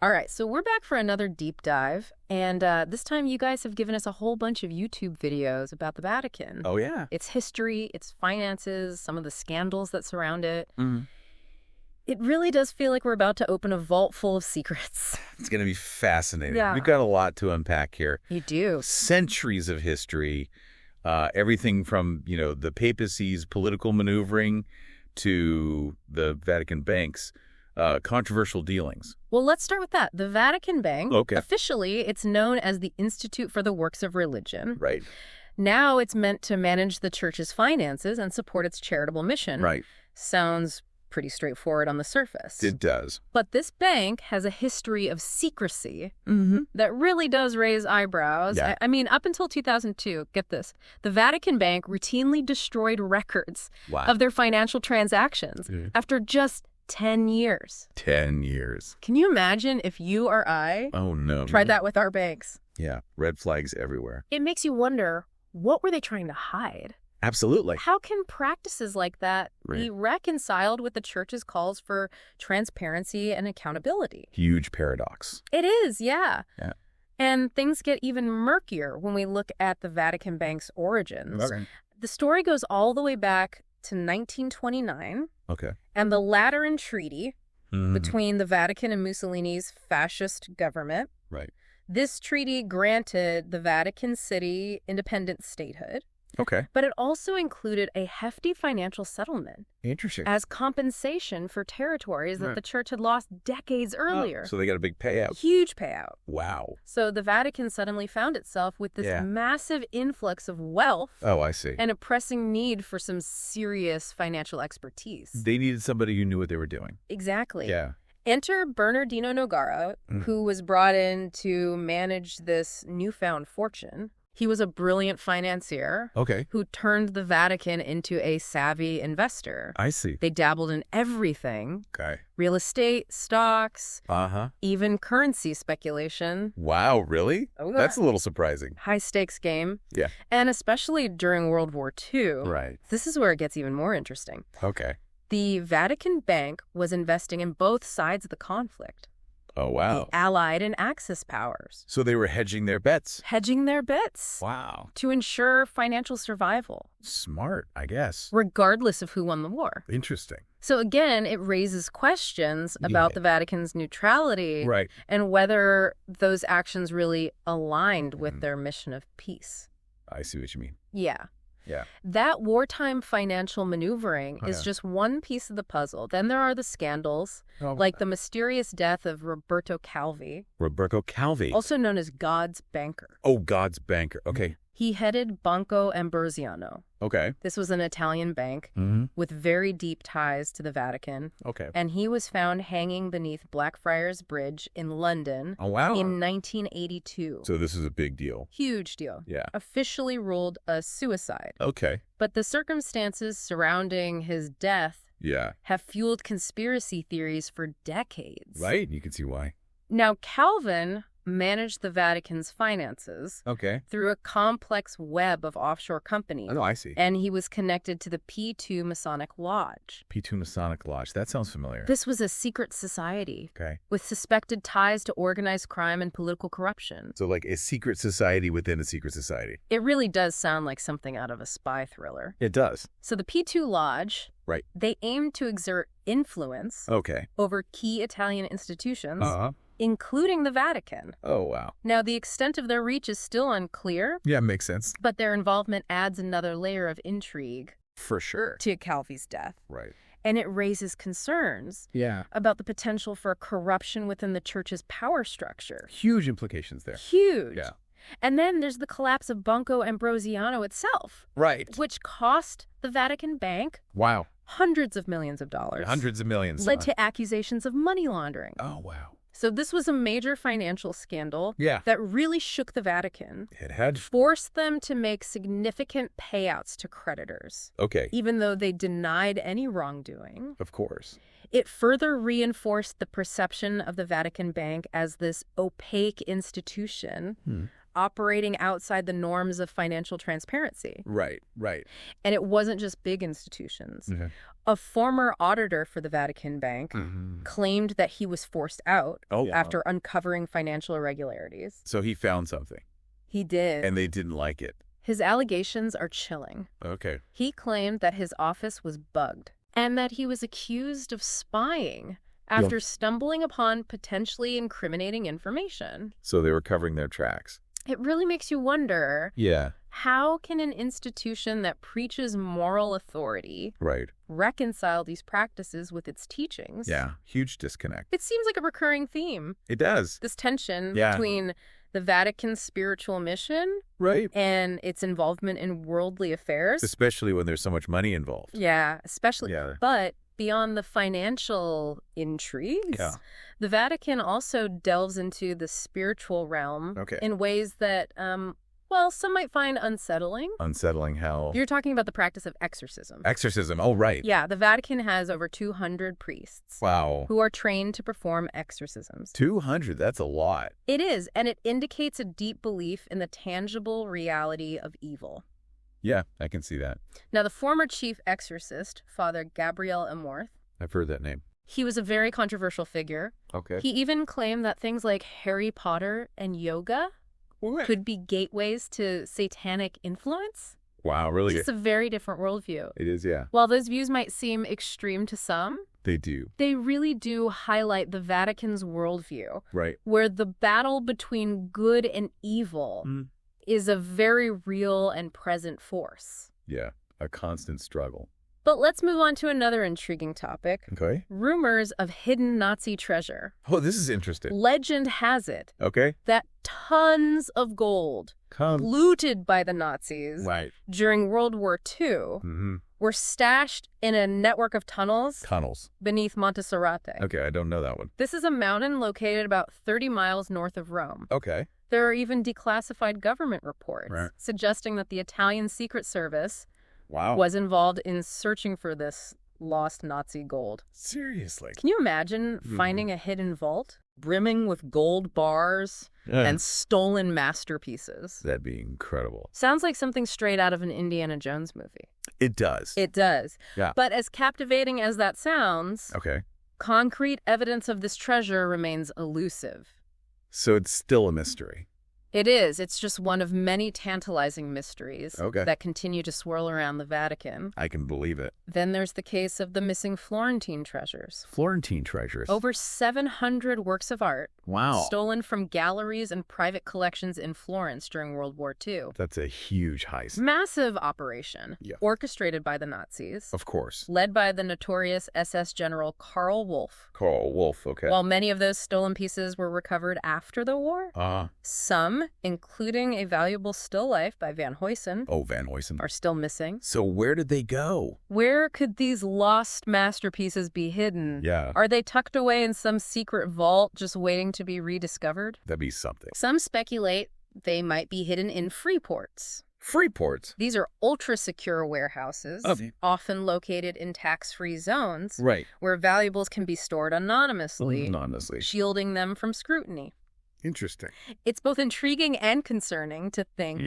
All right, so we're back for another deep dive, and this time you guys have given us a whole bunch of YouTube videos about the Vatican. Oh, yeah. Its history, its finances, some of the scandals that surround it. Mm-hmm. It really does feel like we're about to open a vault full of secrets. It's going to be fascinating. Yeah. We've got a lot to unpack here. You do. Centuries of history, everything from, the papacy's political maneuvering to the Vatican Bank's controversial dealings. Well, let's start with that. The Vatican Bank, Okay. officially, it's known as the Institute for the Works of Religion. Right. Now it's meant to manage the church's finances and support its charitable mission. Right. Sounds pretty straightforward on the surface. It does. But this bank has a history of secrecy that really does raise eyebrows. Yeah. I mean, up until 2002, get this, the Vatican Bank routinely destroyed records of their financial transactions after just 10 years. 10 years. Can you imagine if you or I tried that with our banks? Yeah. Red flags everywhere. It makes you wonder, what were they trying to hide? Absolutely. How can practices like that be reconciled with the church's calls for transparency and accountability? Huge paradox. It is, yeah. Yeah. And things get even murkier when we look at the Vatican Bank's origins. Okay. The story goes all the way back to 1929 Okay. and the Lateran Treaty between the Vatican and Mussolini's fascist government. Right. This treaty granted the Vatican City independent statehood. Okay. But it also included a hefty financial settlement Interesting. as compensation for territories that the church had lost decades earlier. So they got a big payout. Huge payout. Wow. So the Vatican suddenly found itself with this massive influx of wealth Oh, I see. and a pressing need for some serious financial expertise. They needed somebody who knew what they were doing. Exactly. Yeah. Enter Bernardino Nogara, who was brought in to manage this newfound fortune. He was a brilliant financier who turned the Vatican into a savvy investor. I see. They dabbled in everything. Okay. Real estate, stocks, Uh-huh. even currency speculation. Wow, really? Oh, yeah. That's a little surprising. High-stakes game. Yeah. And especially during World War II. Right. This is where it gets even more interesting. Okay. The Vatican Bank was investing in both sides of the conflict. Oh, wow. The Allied and Axis powers. So they were hedging their bets. Hedging their bets. Wow. To ensure financial survival. Smart, I guess. Regardless of who won the war. Interesting. So again, it raises questions about the Vatican's neutrality and whether those actions really aligned with their mission of peace. I see what you mean. Yeah. Yeah. That wartime financial maneuvering is just one piece of the puzzle. Then there are the scandals, like the mysterious death of Roberto Calvi. Roberto Calvi. Also known as God's banker. Oh, God's banker. Okay. He headed Banco Ambrosiano. Okay. This was an Italian bank with very deep ties to the Vatican. Okay. And he was found hanging beneath Blackfriars Bridge in London Oh, wow. in 1982. So this is a big deal. Huge deal. Yeah. Officially ruled a suicide. Okay. But the circumstances surrounding his death Yeah. have fueled conspiracy theories for decades. Right? You can see why. Now, Calvin managed the Vatican's finances through a complex web of offshore companies. Oh, I see. And he was connected to the P2 Masonic Lodge. P2 Masonic Lodge. That sounds familiar. This was a secret society with suspected ties to organized crime and political corruption. So like a secret society within a secret society. It really does sound like something out of a spy thriller. It does. So the P2 Lodge, they aimed to exert influence over key Italian institutions, including the Vatican. Oh, wow. Now, the extent of their reach is still unclear. Yeah, makes sense. But their involvement adds another layer of intrigue. For sure. To Calvi's death. Right. And it raises concerns about the potential for corruption within the church's power structure. Huge implications there. Huge. Yeah. And then there's the collapse of Banco Ambrosiano itself. Right. Which cost the Vatican Bank hundreds of millions of dollars. Hundreds of millions. Led to accusations of money laundering. Oh, wow. So this was a major financial scandal that really shook the Vatican. It had. Forced them to make significant payouts to creditors. Okay. Even though they denied any wrongdoing. Of course. It further reinforced the perception of the Vatican Bank as this opaque institution operating outside the norms of financial transparency. Right. And it wasn't just big institutions. Okay. A former auditor for the Vatican Bank claimed that he was forced out after uncovering financial irregularities. So he found something. He did. And they didn't like it. His allegations are chilling. Okay. He claimed that his office was bugged and that he was accused of spying after stumbling upon potentially incriminating information. So they were covering their tracks. It really makes you wonder, how can an institution that preaches moral authority reconcile these practices with its teachings? Yeah, huge disconnect. It seems like a recurring theme. It does. This tension between the Vatican's spiritual mission and its involvement in worldly affairs. Especially when there's so much money involved. Yeah, especially. Yeah. But beyond the financial intrigues, the Vatican also delves into the spiritual realm in ways that, some might find unsettling. Unsettling how? You're talking about the practice of exorcism. Exorcism, oh, right. Yeah, the Vatican has over 200 priests. Wow. Who are trained to perform exorcisms. 200, that's a lot. It is, and it indicates a deep belief in the tangible reality of evil. Yeah, I can see that. Now, the former chief exorcist, Father Gabriel Amorth. I've heard that name. He was a very controversial figure. Okay. He even claimed that things like Harry Potter and yoga could be gateways to satanic influence. Wow, really? It's a very different worldview. It is, yeah. While those views might seem extreme to some, they do. They really do highlight the Vatican's worldview. Right. Where the battle between good and evil is a very real and present force. Yeah, a constant struggle. But let's move on to another intriguing topic. Okay. Rumors of hidden Nazi treasure. Oh, this is interesting. Legend has it that tons of gold looted by the Nazis during World War II were stashed in a network of tunnels beneath Monte Serrate. Okay, I don't know that one. This is a mountain located about 30 miles north of Rome. Okay. There are even declassified government reports suggesting that the Italian Secret Service was involved in searching for this lost Nazi gold. Seriously? Can you imagine finding a hidden vault brimming with gold bars and stolen masterpieces? That'd be incredible. Sounds like something straight out of an Indiana Jones movie. It does. It does. Yeah. But as captivating as that sounds, concrete evidence of this treasure remains elusive. So it's still a mystery. It is. It's just one of many tantalizing mysteries that continue to swirl around the Vatican. I can believe it. Then there's the case of the missing Florentine treasures. Florentine treasures? Over 700 works of art. Wow. Stolen from galleries and private collections in Florence during World War II. That's a huge heist. Massive operation. Yeah. Orchestrated by the Nazis. Of course. Led by the notorious SS General Karl Wolff. Karl Wolff, okay. While many of those stolen pieces were recovered after the war, some, including a valuable still life by Van Huysen, Van Huysen, are still missing. So where did they go? Where could these lost masterpieces be hidden? Yeah. Are they tucked away in some secret vault just waiting to be rediscovered? That'd be something. Some speculate they might be hidden in free ports. Free ports? These are ultra-secure warehouses, often located in tax-free zones, where valuables can be stored anonymously, shielding them from scrutiny. Interesting. It's both intriguing and concerning to think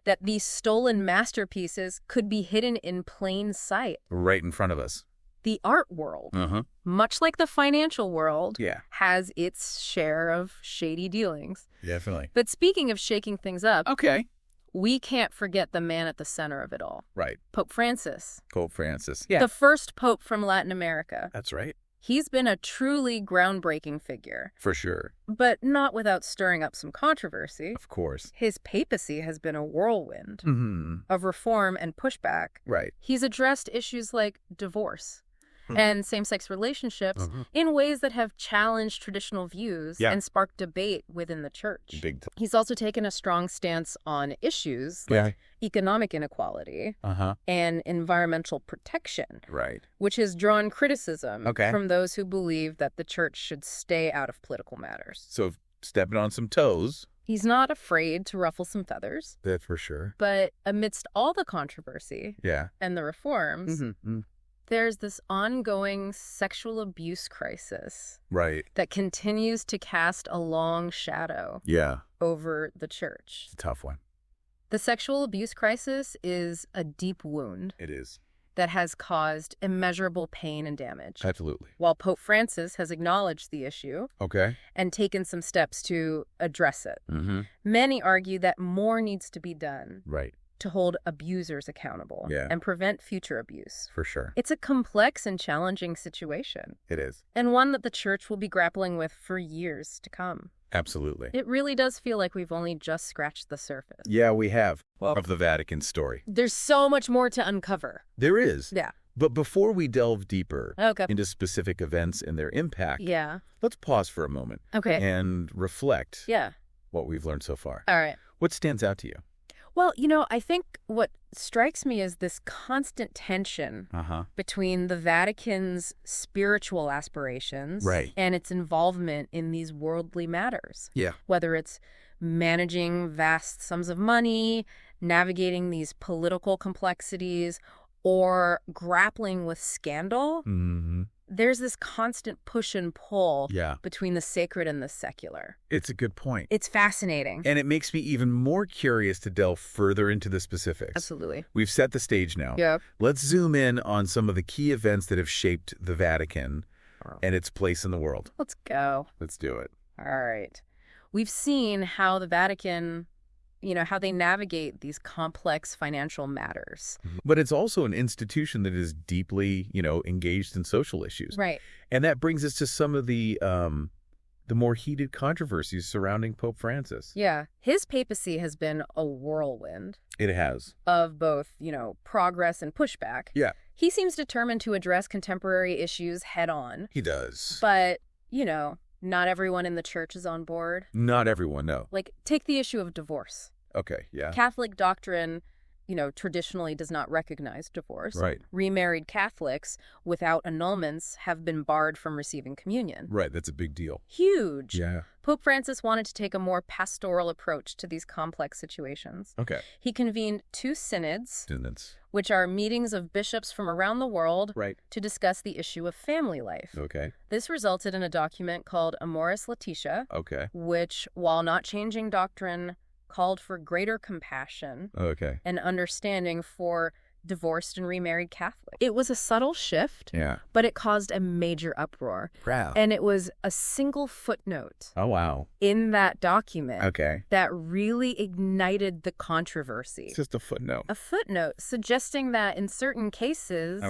that these stolen masterpieces could be hidden in plain sight. Right in front of us. The art world, much like the financial world, has its share of shady dealings. Definitely. But speaking of shaking things up, we can't forget the man at the center of it all. Right. Pope Francis. Pope Francis. The first pope from Latin America. That's right. He's been a truly groundbreaking figure. For sure. But not without stirring up some controversy. Of course. His papacy has been a whirlwind of reform and pushback. Right. He's addressed issues like divorce and same-sex relationships in ways that have challenged traditional views and sparked debate within the church. Big time. He's also taken a strong stance on issues like economic inequality and environmental protection, which has drawn criticism from those who believe that the church should stay out of political matters. So stepping on some toes. He's not afraid to ruffle some feathers. That's for sure. But amidst all the controversy and the reforms, There's this ongoing sexual abuse crisis Right. that continues to cast a long shadow over the church. It's a tough one. The sexual abuse crisis is a deep wound. It is. That has caused immeasurable pain and damage. Absolutely. While Pope Francis has acknowledged the issue and taken some steps to address it, many argue that more needs to be done to hold abusers accountable and prevent future abuse. For sure. It's a complex and challenging situation. It is. And one that the church will be grappling with for years to come. Absolutely. It really does feel like we've only just scratched the surface. Yeah, we have. Well, of the Vatican story. There's so much more to uncover. There is. Yeah. But before we delve deeper into specific events and their impact, let's pause for a moment and reflect what we've learned so far. All right. What stands out to you? Well, I think what strikes me is this constant tension between the Vatican's spiritual aspirations and its involvement in these worldly matters. Yeah. Whether it's managing vast sums of money, navigating these political complexities, or grappling with scandal. There's this constant push and pull between the sacred and the secular. It's a good point. It's fascinating. And it makes me even more curious to delve further into the specifics. Absolutely. We've set the stage now. Yep. Let's zoom in on some of the key events that have shaped the Vatican and its place in the world. Let's go. Let's do it. All right. We've seen how the Vatican, how they navigate these complex financial matters. But it's also an institution that is deeply, engaged in social issues. Right. And that brings us to some of the more heated controversies surrounding Pope Francis. Yeah. His papacy has been a whirlwind. It has. Of both, progress and pushback. Yeah. He seems determined to address contemporary issues head on. He does. But, not everyone in the church is on board. Not everyone, no. Like, take the issue of divorce. Okay, yeah. Catholic doctrine, traditionally does not recognize divorce. Right. Remarried Catholics without annulments have been barred from receiving communion. Right, that's a big deal. Huge. Yeah. Pope Francis wanted to take a more pastoral approach to these complex situations. Okay. He convened 2 synods, which are meetings of bishops from around the world to discuss the issue of family life. Okay. This resulted in a document called Amoris Laetitia, which, while not changing doctrine, called for greater compassion and understanding for divorced and remarried Catholics. It was a subtle shift, but it caused a major uproar. Wow. And it was a single footnote in that document that really ignited the controversy. It's just a footnote. A footnote suggesting that in certain cases,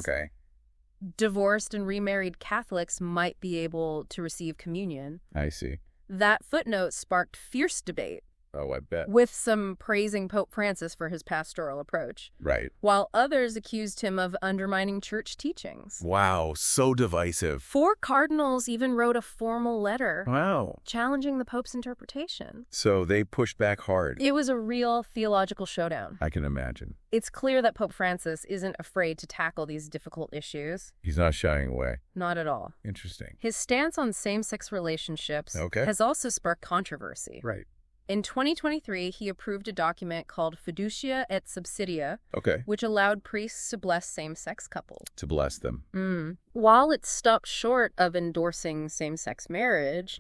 divorced and remarried Catholics might be able to receive communion. I see. That footnote sparked fierce debate. Oh, I bet. With some praising Pope Francis for his pastoral approach. Right. While others accused him of undermining church teachings. Wow, so divisive. 4 cardinals even wrote a formal letter. Wow. Challenging the Pope's interpretation. So they pushed back hard. It was a real theological showdown. I can imagine. It's clear that Pope Francis isn't afraid to tackle these difficult issues. He's not shying away. Not at all. Interesting. His stance on same-sex relationships has also sparked controversy. Right. In 2023, he approved a document called Fiducia et Subsidia, which allowed priests to bless same-sex couples. To bless them. While it stopped short of endorsing same-sex marriage,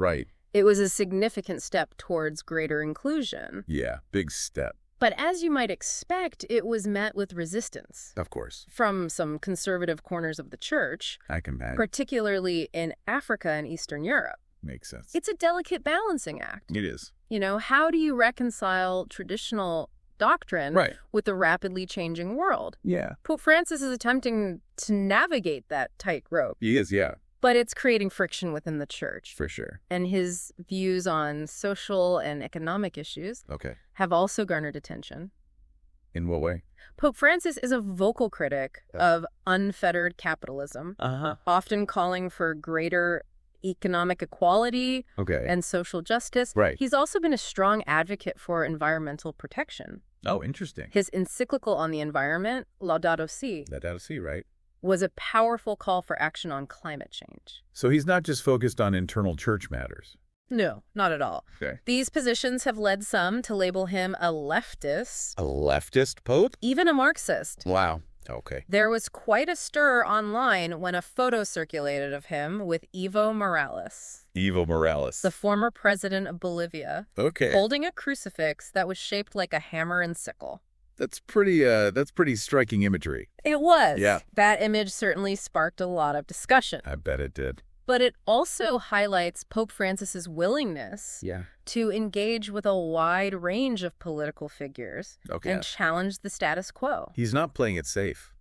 it was a significant step towards greater inclusion. Yeah, big step. But as you might expect, it was met with resistance. Of course. From some conservative corners of the church. I can imagine. Particularly in Africa and Eastern Europe. Makes sense. It's a delicate balancing act. It is. How do you reconcile traditional doctrine with the rapidly changing world? Yeah. Pope Francis is attempting to navigate that tightrope. He is, yeah. But it's creating friction within the church. For sure. And his views on social and economic issues have also garnered attention. In what way? Pope Francis is a vocal critic of unfettered capitalism, often calling for greater economic equality and social justice. Right. He's also been a strong advocate for environmental protection. Oh, interesting. His encyclical on the environment, Laudato Si, right, was a powerful call for action on climate change. So he's not just focused on internal church matters. No, not at all. Okay. These positions have led some to label him a leftist. A leftist pope? Even a Marxist. Wow. Okay. There was quite a stir online when a photo circulated of him with Evo Morales. Evo Morales. The former president of Bolivia. Okay. Holding a crucifix that was shaped like a hammer and sickle. That's pretty striking imagery. It was. Yeah. That image certainly sparked a lot of discussion. I bet it did. But it also highlights Pope Francis's willingness to engage with a wide range of political figures and challenge the status quo. He's not playing it safe.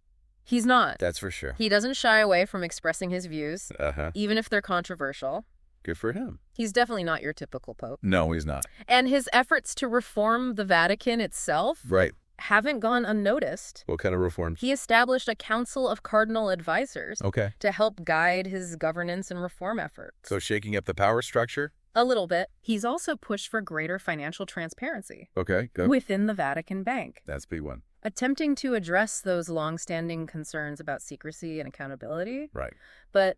He's not. That's for sure. He doesn't shy away from expressing his views, even if they're controversial. Good for him. He's definitely not your typical pope. No, he's not. And his efforts to reform the Vatican itself haven't gone unnoticed. What kind of reforms? He established a council of cardinal advisors to help guide his governance and reform efforts. So shaking up the power structure? A little bit. He's also pushed for greater financial transparency. Okay, good. Within the Vatican Bank. That's a big one. Attempting to address those long-standing concerns about secrecy and accountability. Right. But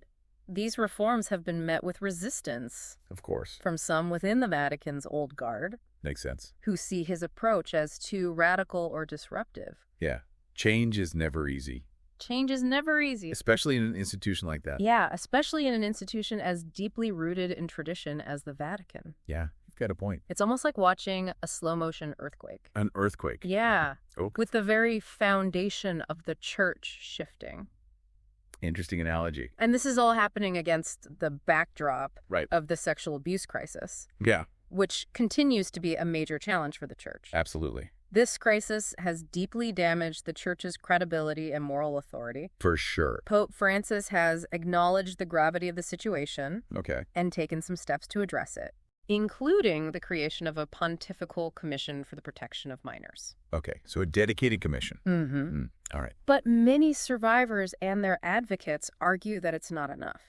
these reforms have been met with resistance. Of course. From some within the Vatican's old guard. Makes sense. Who see his approach as too radical or disruptive. Yeah. Change is never easy. Change is never easy. Especially in an institution like that. Yeah, especially in an institution as deeply rooted in tradition as the Vatican. Yeah, you've got a point. It's almost like watching a slow-motion earthquake. An earthquake? Yeah. Okay. With the very foundation of the church shifting. Interesting analogy. And this is all happening against the backdrop of the sexual abuse crisis. Yeah. Which continues to be a major challenge for the church. Absolutely. This crisis has deeply damaged the church's credibility and moral authority. For sure. Pope Francis has acknowledged the gravity of the situation and taken some steps to address it, including the creation of a pontifical commission for the protection of minors. Okay, so a dedicated commission. All right. But many survivors and their advocates argue that it's not enough.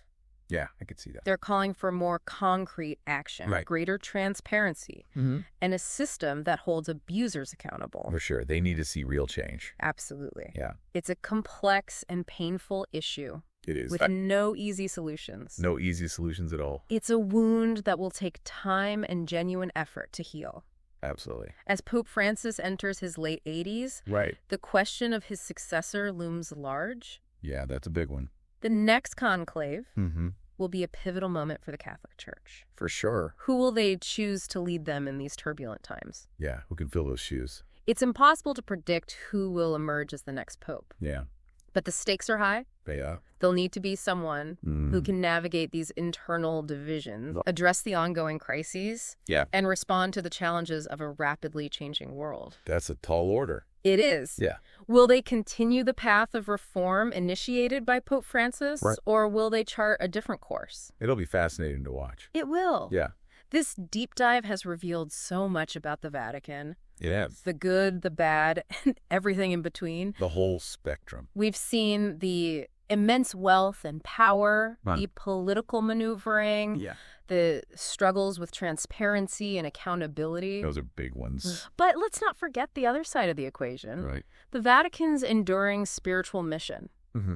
Yeah, I could see that. They're calling for more concrete action, greater transparency, and a system that holds abusers accountable. For sure. They need to see real change. Absolutely. Yeah. It's a complex and painful issue. It is. With no easy solutions. No easy solutions at all. It's a wound that will take time and genuine effort to heal. Absolutely. As Pope Francis enters his late 80s, the question of his successor looms large. Yeah, that's a big one. The next conclave will be a pivotal moment for the Catholic Church. For sure. Who will they choose to lead them in these turbulent times? Yeah, who can fill those shoes? It's impossible to predict who will emerge as the next pope. Yeah. But the stakes are high. Yeah. There'll need to be someone who can navigate these internal divisions, address the ongoing crises, and respond to the challenges of a rapidly changing world. That's a tall order. It is. Yeah. Will they continue the path of reform initiated by Pope Francis, or will they chart a different course? It'll be fascinating to watch. It will. Yeah. This deep dive has revealed so much about the Vatican. It has. The good, the bad, and everything in between. The whole spectrum. We've seen the immense wealth and power, the political maneuvering, the struggles with transparency and accountability. Those are big ones. But let's not forget the other side of the equation. The Vatican's enduring spiritual mission.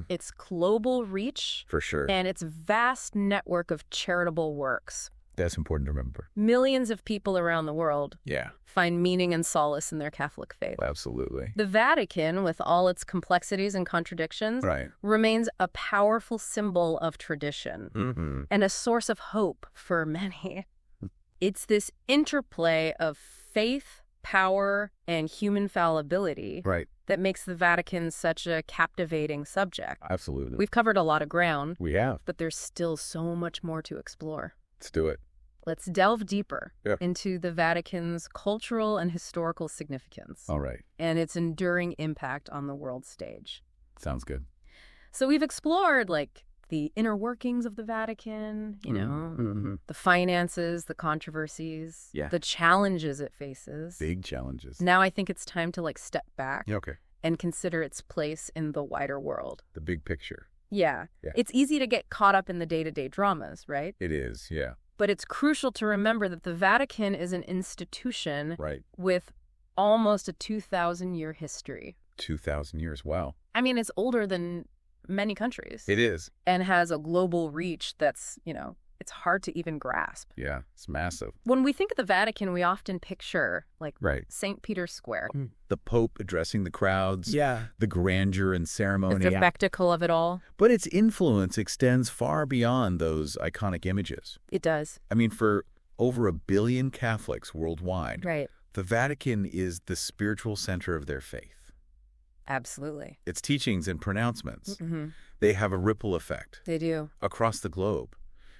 Its global reach. For sure. And its vast network of charitable works. That's important to remember. Millions of people around the world find meaning and solace in their Catholic faith. Absolutely. The Vatican, with all its complexities and contradictions, remains a powerful symbol of tradition and a source of hope for many. It's this interplay of faith, power, and human fallibility that makes the Vatican such a captivating subject. Absolutely. We've covered a lot of ground. We have. But there's still so much more to explore. Let's do it. Let's delve deeper into the Vatican's cultural and historical significance. All right. And its enduring impact on the world stage. Sounds good. So we've explored, the inner workings of the Vatican, the finances, the controversies, the challenges it faces. Big challenges. Now I think it's time to, step back Okay. and consider its place in the wider world. The big picture. Yeah. It's easy to get caught up in the day-to-day dramas, right? It is, yeah. But it's crucial to remember that the Vatican is an institution with almost a 2,000-year history. 2,000 years, wow. I mean, it's older than many countries. It is. And has a global reach that's, it's hard to even grasp. Yeah, it's massive. When we think of the Vatican, we often picture, like, St. Peter's Square. The Pope addressing the crowds. Yeah. The grandeur and ceremony. The spectacle of it all. But its influence extends far beyond those iconic images. It does. I mean, for over 1 billion Catholics worldwide, the Vatican is the spiritual center of their faith. Absolutely. Its teachings and pronouncements, they have a ripple effect. They do. Across the globe,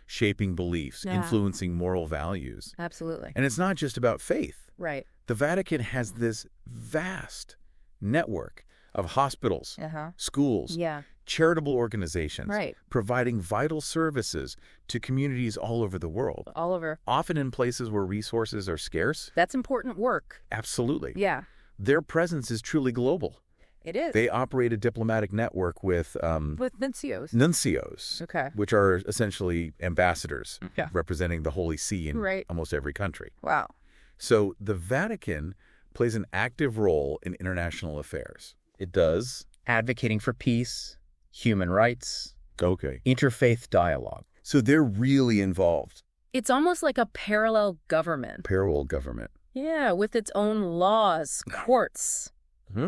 shaping beliefs, influencing moral values. Absolutely. And it's not just about faith. Right. The Vatican has this vast network of hospitals, schools, charitable organizations, providing vital services to communities all over the world. All over. Often in places where resources are scarce. That's important work. Absolutely. Yeah. Their presence is truly global. It is. They operate a diplomatic network with nuncios. Nuncios, which are essentially ambassadors representing the Holy See in almost every country. Wow. So the Vatican plays an active role in international affairs. It does. Advocating for peace, human rights, interfaith dialogue. So they're really involved. It's almost like a parallel government. Parallel government. Yeah, with its own laws, courts,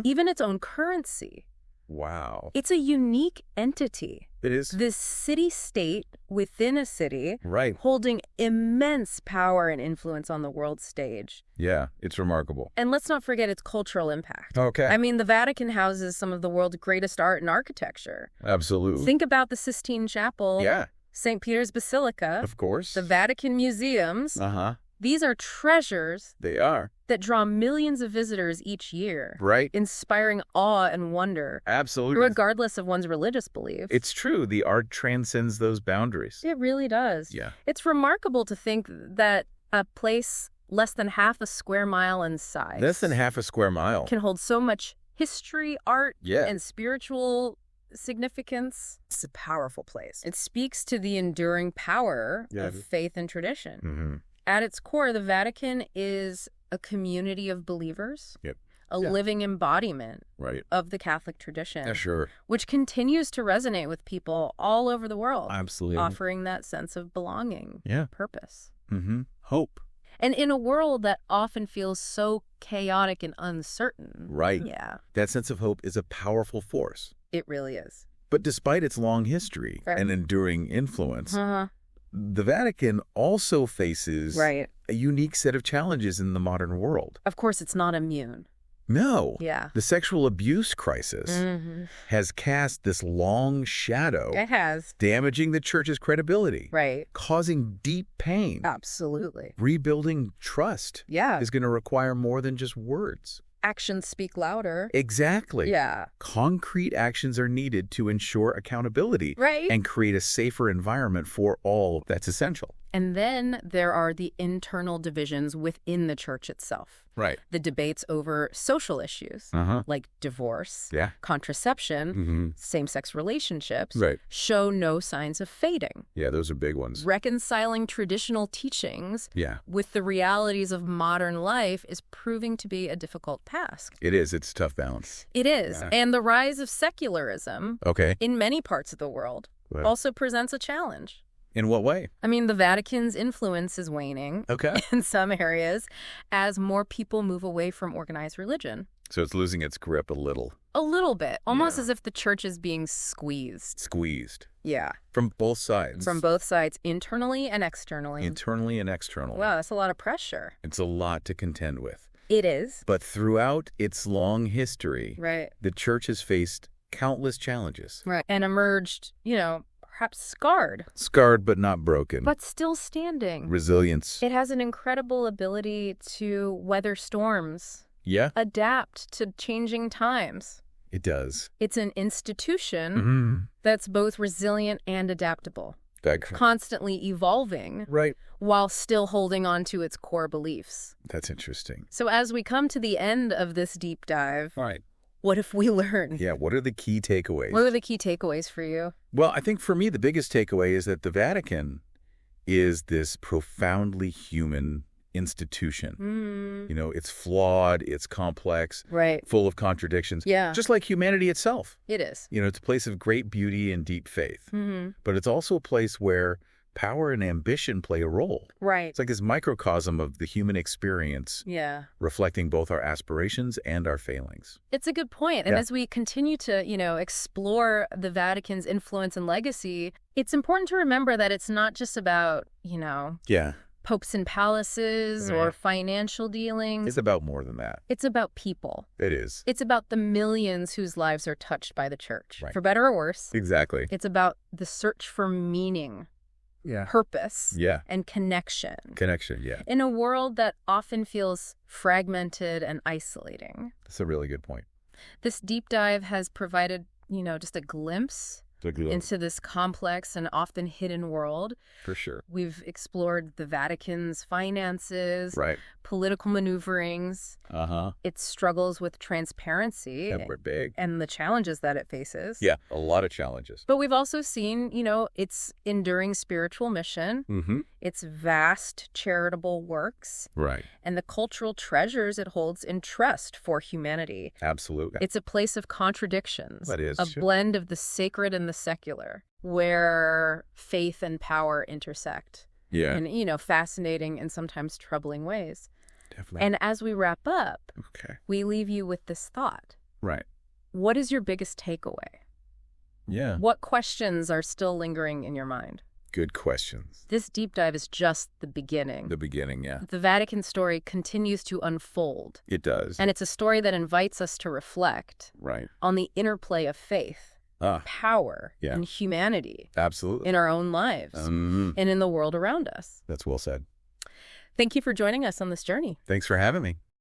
even its own currency. Wow. It's a unique entity. It is. This city-state within a city, holding immense power and influence on the world stage. Yeah, it's remarkable. And let's not forget its cultural impact. Okay. I mean, the Vatican houses some of the world's greatest art and architecture. Absolutely. Think about the Sistine Chapel. Yeah. St. Peter's Basilica. Of course. The Vatican Museums. These are treasures. They are. That draw millions of visitors each year. Right. Inspiring awe and wonder. Absolutely. Regardless of one's religious beliefs. It's true. The art transcends those boundaries. It really does. Yeah. It's remarkable to think that a place less than half a square mile in size. Less than half a square mile. Can hold so much history, art, and spiritual significance. It's a powerful place. It speaks to the enduring power of faith and tradition. At its core, the Vatican is a community of believers, a living embodiment of the Catholic tradition, which continues to resonate with people all over the world, offering that sense of belonging, purpose, hope. And in a world that often feels so chaotic and uncertain. Yeah. That sense of hope is a powerful force. It really is. But despite its long history and enduring influence, the Vatican also faces a unique set of challenges in the modern world. Of course, it's not immune. No. Yeah. The sexual abuse crisis has cast this long shadow. It has. Damaging the church's credibility. Right. Causing deep pain. Absolutely. Rebuilding trust is going to require more than just words. Actions speak louder. Exactly. Yeah. Concrete actions are needed to ensure accountability and create a safer environment for all. That's essential. And then there are the internal divisions within the church itself. The debates over social issues like divorce, contraception, same-sex relationships show no signs of fading. Yeah, those are big ones. Reconciling traditional teachings with the realities of modern life is proving to be a difficult task. It is. It's a tough balance. It is. Yeah. And the rise of secularism in many parts of the world also presents a challenge. In what way? I mean, the Vatican's influence is waning in some areas as more people move away from organized religion. So it's losing its grip a little. A little bit. Almost as if the church is being squeezed. Squeezed. Yeah. From both sides. From both sides, internally and externally. Internally and externally. Wow, that's a lot of pressure. It's a lot to contend with. It is. But throughout its long history, the church has faced countless challenges. And emerged, perhaps scarred. Scarred but not broken. But still standing. Resilience. It has an incredible ability to weather storms. Adapt to changing times. It does. It's an institution that's both resilient and adaptable. Constantly evolving. While still holding on to its core beliefs. That's interesting. So as we come to the end of this deep dive, what if we learn? Yeah, what are the key takeaways? What are the key takeaways for you? Well, I think for me, the biggest takeaway is that the Vatican is this profoundly human institution. It's flawed, it's complex, full of contradictions. Just like humanity itself. It is. It's a place of great beauty and deep faith. But it's also a place where power and ambition play a role. Right. It's like this microcosm of the human experience, reflecting both our aspirations and our failings. It's a good point. And as we continue to, explore the Vatican's influence and legacy, it's important to remember that it's not just about, popes and palaces or financial dealings. It's about more than that. It's about people. It is. It's about the millions whose lives are touched by the church, for better or worse. Exactly. It's about the search for meaning, purpose, and connection. In a world that often feels fragmented and isolating. That's a really good point. This deep dive has provided, just a glimpse into this complex and often hidden world. For sure. We've explored the Vatican's finances, political maneuverings, its struggles with transparency, and the challenges that it faces. Yeah, a lot of challenges. But we've also seen, its enduring spiritual mission, its vast charitable works, and the cultural treasures it holds in trust for humanity. Absolutely. It's a place of contradictions, that is. A blend of the sacred and the secular, where faith and power intersect in, fascinating and sometimes troubling ways. Definitely. And as we wrap up, we leave you with this thought. What is your biggest takeaway? What questions are still lingering in your mind? Good questions. This deep dive is just the beginning. The beginning, The Vatican story continues to unfold. It does. And it's a story that invites us to reflect on the interplay of faith, power, and humanity. Absolutely. In our own lives and in the world around us. That's well said. Thank you for joining us on this journey. Thanks for having me.